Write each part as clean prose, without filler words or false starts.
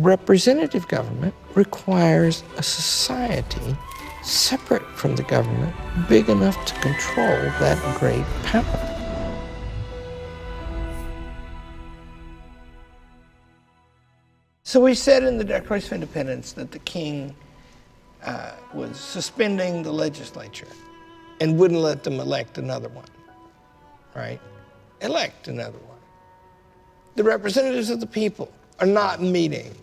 Representative government requires a society separate from the government, big enough to control that great power. So we said in the Declaration of Independence that the king was suspending the legislature and wouldn't let them elect another one, right? Elect another one. The representatives of the people are not meeting.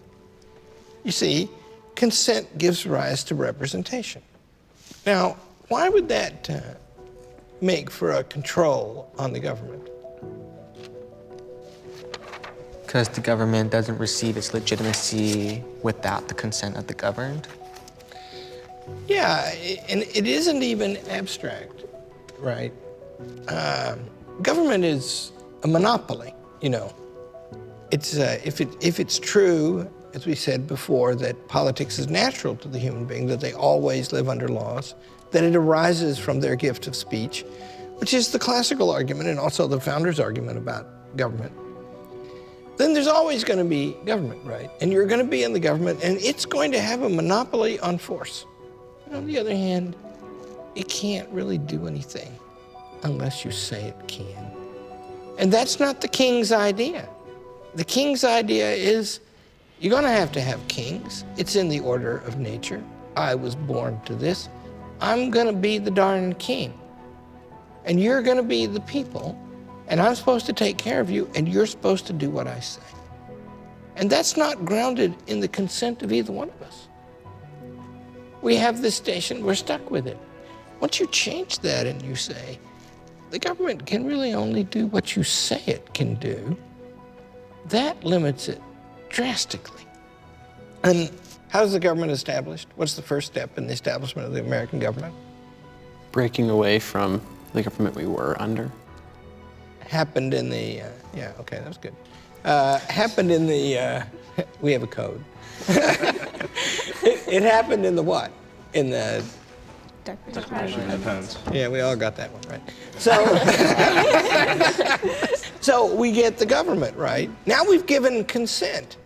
You see, consent gives rise to representation. Now, why would that make for a control on the government? Because the government doesn't receive its legitimacy without the consent of the governed? Yeah, and it isn't even abstract, right? Government is a monopoly, you know. It's if it's true, as we said before, that politics is natural to the human being, that they always live under laws, that it arises from their gift of speech, which is the classical argument and also the founders' argument about government, then there's always going to be government, right? And you're going to be in the government, and it's going to have a monopoly on force. On the other hand, it can't really do anything unless you say it can. And that's not the king's idea. The king's idea is you're going to have kings. It's in the order of nature. I was born to this. I'm going to be the darn king. And you're going to be the people. And I'm supposed to take care of you, and you're supposed to do what I say. And that's not grounded in the consent of either one of us. We have this station, we're stuck with it. Once you change that and you say, the government can really only do what you say it can do, that limits it drastically. And how is the government established? What's the first step in the establishment of the American government? Breaking away from the government we were under. Happened in the, yeah, okay, that was good. Happened in the, we have a code. It happened in the what? In the Declaration of Independence. Yeah, we all got that one right. So, so we get the government, right? Now we've given consent.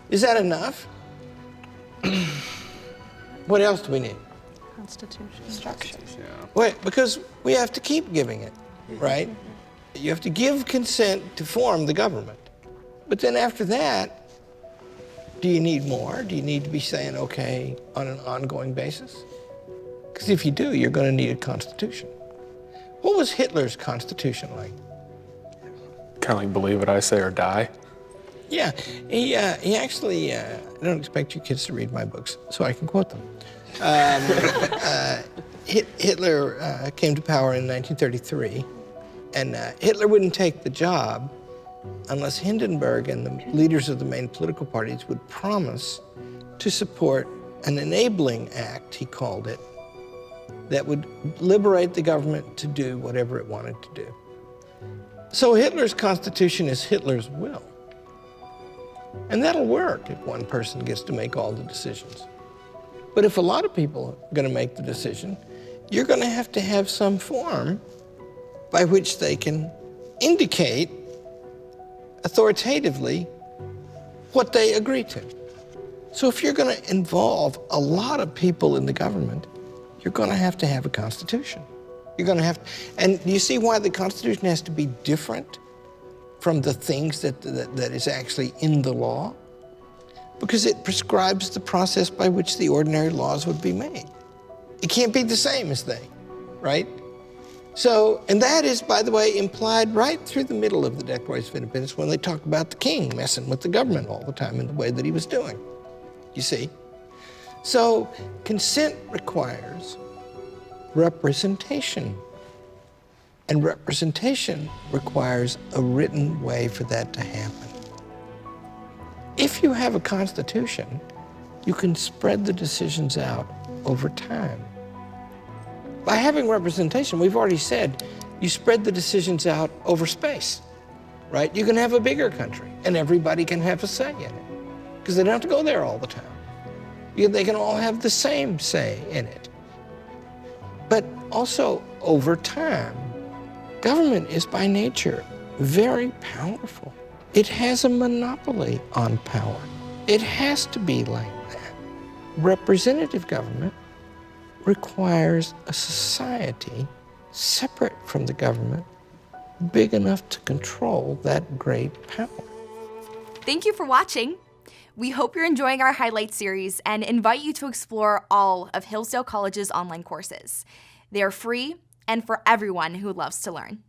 Is that enough? What else do we need? Constitution. Structure. Yeah. Wait, because we have to keep giving it, right? You have to give consent to form the government. But then after that, do you need more? Do you need to be saying okay on an ongoing basis? Because if you do, you're going to need a constitution. What was Hitler's constitution like? Kind of like believe what I say or die. Yeah, he actually, I don't expect you kids to read my books, so I can quote them. Hitler came to power in 1933, and Hitler wouldn't take the job unless Hindenburg and the leaders of the main political parties would promise to support an enabling act, he called it, that would liberate the government to do whatever it wanted to do. So Hitler's constitution is Hitler's will. And that'll work if one person gets to make all the decisions. But if a lot of people are going to make the decision, you're going to have some form by which they can indicate authoritatively what they agree to. So if you're going to involve a lot of people in the government, you're going to have a constitution. You're going to have, and you see why the Constitution has to be different from the things that is actually in the law? Because it prescribes the process by which the ordinary laws would be made. It can't be the same as they, right? So, and that is, by the way, implied right through the middle of the Declaration of Independence when they talk about the king messing with the government all the time in the way that he was doing. You see? So, consent requires representation. And representation requires a written way for that to happen. If you have a constitution, you can spread the decisions out over time. By having representation, we've already said, you spread the decisions out over space, right? You can have a bigger country, and everybody can have a say in it, because they don't have to go there all the time. They can all have the same say in it. But also, over time, government is by nature very powerful. It has a monopoly on power. It has to be like that. Representative government requires a society separate from the government, big enough to control that great power. Thank you for watching. We hope you're enjoying our highlight series and invite you to explore all of Hillsdale College's online courses. They are free and for everyone who loves to learn.